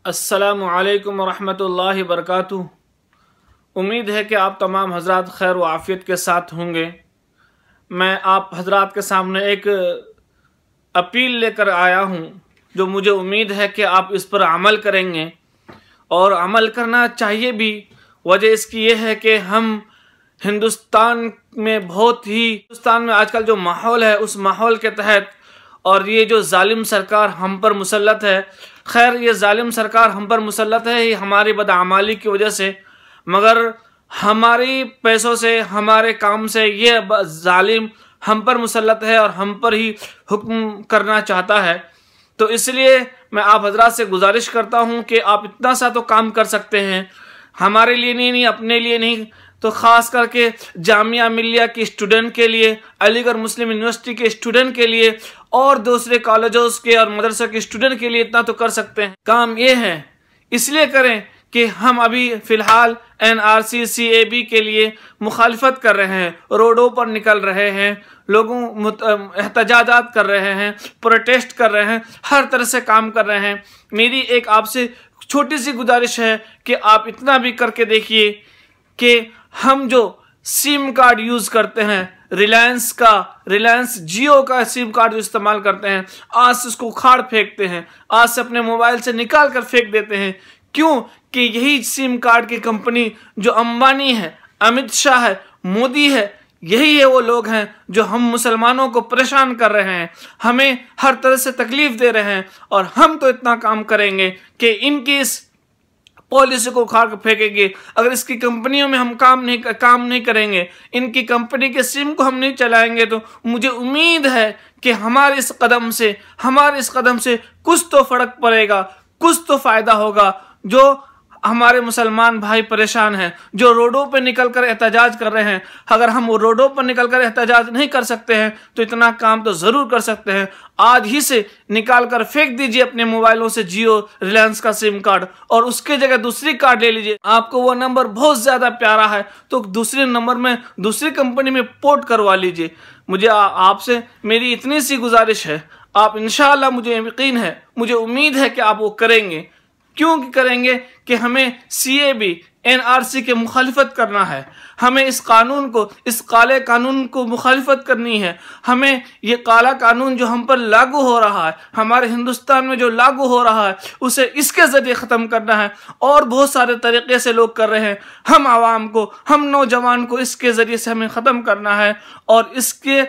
अस्सलामु अलैकुम वरहमतुल्लाहि वबरकातुहू। उम्मीद है कि आप तमाम हजरात खैर व आफ़ियत के साथ होंगे। मैं आप हजरात के सामने एक अपील लेकर आया हूँ जो मुझे उम्मीद है कि आप इस पर अमल करेंगे और अमल करना चाहिए भी। वजह इसकी ये है कि हम हिंदुस्तान में आजकल जो माहौल है उस माहौल के तहत और ये जो जालिम सरकार हम पर मुसल्लत है, खैर ये जालिम सरकार हम पर मुसल्लत है ये हमारी बदआमाली की वजह से, मगर हमारी पैसों से हमारे काम से ये जालिम हम पर मुसल्लत है और हम पर ही हुक्म करना चाहता है। तो इसलिए मैं आप हजरात से गुजारिश करता हूँ कि आप इतना सा तो काम कर सकते हैं, हमारे लिए नहीं, अपने लिए नहीं, तो ख़ास करके जामिया मिलिया के स्टूडेंट के लिए, अलीगढ़ मुस्लिम यूनिवर्सिटी के स्टूडेंट के लिए और दूसरे कॉलेजों के और मदरसा के स्टूडेंट के लिए इतना तो कर सकते हैं। काम ये है, इसलिए करें कि हम अभी फ़िलहाल NRC CAB के लिए मुखालफत कर रहे हैं, रोडों पर निकल रहे हैं, लोगों एहतजाजात कर रहे हैं, प्रोटेस्ट कर रहे हैं, हर तरह से काम कर रहे हैं। मेरी एक आपसे छोटी सी गुजारिश है कि आप इतना भी करके देखिए कि हम जो सिम कार्ड यूज़ करते हैं, रिलायंस जियो का सिम कार्ड जो इस्तेमाल करते हैं, आज से उसको उखाड़ फेंकते हैं, आज से अपने मोबाइल से निकाल कर फेंक देते हैं। क्यों? कि यही सिम कार्ड की कंपनी जो अंबानी है, अमित शाह है, मोदी है, यही है वो लोग हैं जो हम मुसलमानों को परेशान कर रहे हैं, हमें हर तरह से तकलीफ दे रहे हैं। और हम तो इतना काम करेंगे कि इनकी इस पॉलिसी को उखाड़ कर फेंकेंगे। अगर इसकी कंपनियों में हम काम नहीं करेंगे, इनकी कंपनी के सिम को हम नहीं चलाएंगे, तो मुझे उम्मीद है कि हमारे इस कदम से कुछ तो फर्क पड़ेगा, कुछ तो फायदा होगा। जो हमारे मुसलमान भाई परेशान हैं, जो रोडों पर निकलकर एहतजाज कर रहे हैं, अगर हम वो रोडों पर निकलकर एहतजाज नहीं कर सकते हैं तो इतना काम तो ज़रूर कर सकते हैं। आज ही से निकाल कर फेंक दीजिए अपने मोबाइलों से जियो रिलायंस का सिम कार्ड और उसके जगह दूसरी कार्ड ले लीजिए। आपको वो नंबर बहुत ज़्यादा प्यारा है तो दूसरे नंबर में दूसरी कंपनी में पोर्ट करवा लीजिए। मुझे आपसे मेरी इतनी सी गुजारिश है, आप इंशाअल्लाह, मुझे यकीन है, मुझे उम्मीद है कि आप वो करेंगे। क्यों करेंगे? कि हमें CAB NRC के मुखालिफत करना है, हमें इस काले कानून को मुखालिफत करनी है। हमें ये काला कानून जो हम पर लागू हो रहा है, हमारे हिंदुस्तान में जो लागू हो रहा है, उसे इसके ज़रिए ख़त्म करना है। और बहुत सारे तरीक़े से लोग कर रहे हैं, हम आवाम को, हम नौजवान को इसके ज़रिए से हमें ख़त्म करना है। और इसके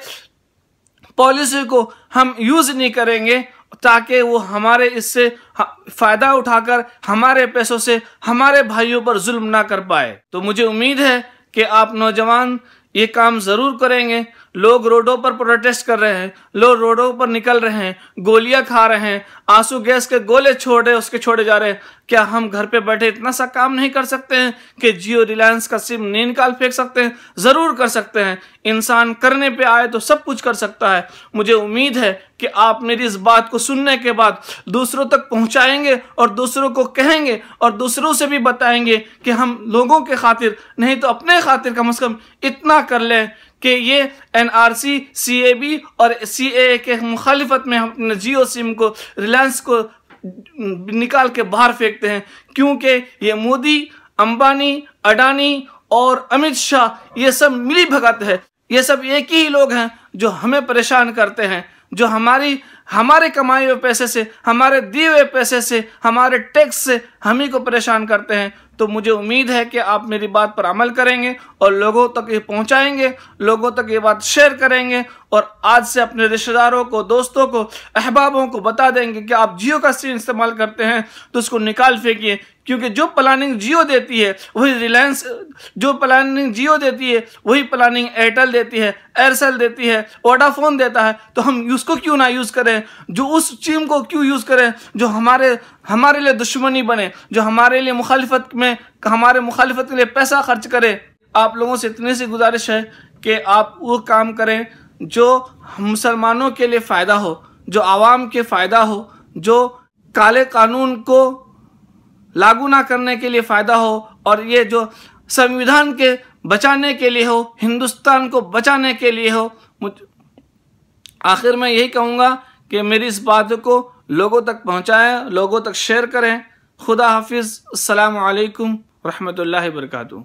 पॉलिसी को हम यूज़ नहीं करेंगे ताकि वो हमारे इससे फ़ायदा उठाकर हमारे पैसों से हमारे भाइयों पर जुल्म ना कर पाए। तो मुझे उम्मीद है कि आप नौजवान ये काम ज़रूर करेंगे। लोग रोडों पर प्रोटेस्ट कर रहे हैं, लोग रोडों पर निकल रहे हैं, गोलियां खा रहे हैं, आंसू गैस के गोले छोड़े जा रहे हैं। क्या हम घर पे बैठे इतना सा काम नहीं कर सकते हैं कि जियो रिलायंस का सिम नहीं निकाल फेंक सकते हैं? ज़रूर कर सकते हैं। इंसान करने पे आए तो सब कुछ कर सकता है। मुझे उम्मीद है कि आप मेरी इस बात को सुनने के बाद दूसरों तक पहुंचाएंगे और दूसरों को कहेंगे और दूसरों से भी बताएंगे कि हम लोगों के खातिर नहीं तो अपने खातिर कम से कम इतना कर लें कि ये NRC CAB और CAA के मुखालिफत में हम अपने जियो सिम को, रिलायंस को निकाल के बाहर फेंकते हैं। क्योंकि ये मोदी, अंबानी, अडानी और अमित शाह ये सब मिली भगत है, ये सब एक ही लोग हैं जो हमें परेशान करते हैं, जो हमारे कमाए हुए पैसे से, हमारे दिए हुए पैसे से, हमारे टैक्स से हम ही को परेशान करते हैं। तो मुझे उम्मीद है कि आप मेरी बात पर अमल करेंगे और लोगों तक ये पहुंचाएंगे, लोगों तक ये बात शेयर करेंगे और आज से अपने रिश्तेदारों को, दोस्तों को, अहबाबों को बता देंगे कि आप जियो का सिम इस्तेमाल करते हैं तो उसको निकाल फेंकिए। क्योंकि जो प्लानिंग जियो देती है वही रिलायंस, जो प्लानिंग जियो देती है वही प्लानिंग एयरटेल देती है, एयरसेल देती है, वोडाफोन देता है। तो हम उसको क्यों ना यूज़ करें? जो उस सिम को क्यों यूज़ करें जो हमारे लिए दुश्मनी बने, जो हमारे मुखालिफत के लिए पैसा खर्च करे। आप लोगों से इतनी सी गुजारिश है कि आप वो काम करें जो मुसलमानों के लिए फ़ायदा हो, जो आवाम के फ़ायदा हो, जो काले कानून को लागू ना करने के लिए फ़ायदा हो और ये जो संविधान के बचाने के लिए हो, हिंदुस्तान को बचाने के लिए हो। आखिर में यही कहूँगा कि मेरी इस बात को लोगों तक पहुँचाएं, लोगों तक शेयर करें। खुदा हाफिज़। अस्सलामु अलैकुम रहमतुल्लाहि व बरकातुहू।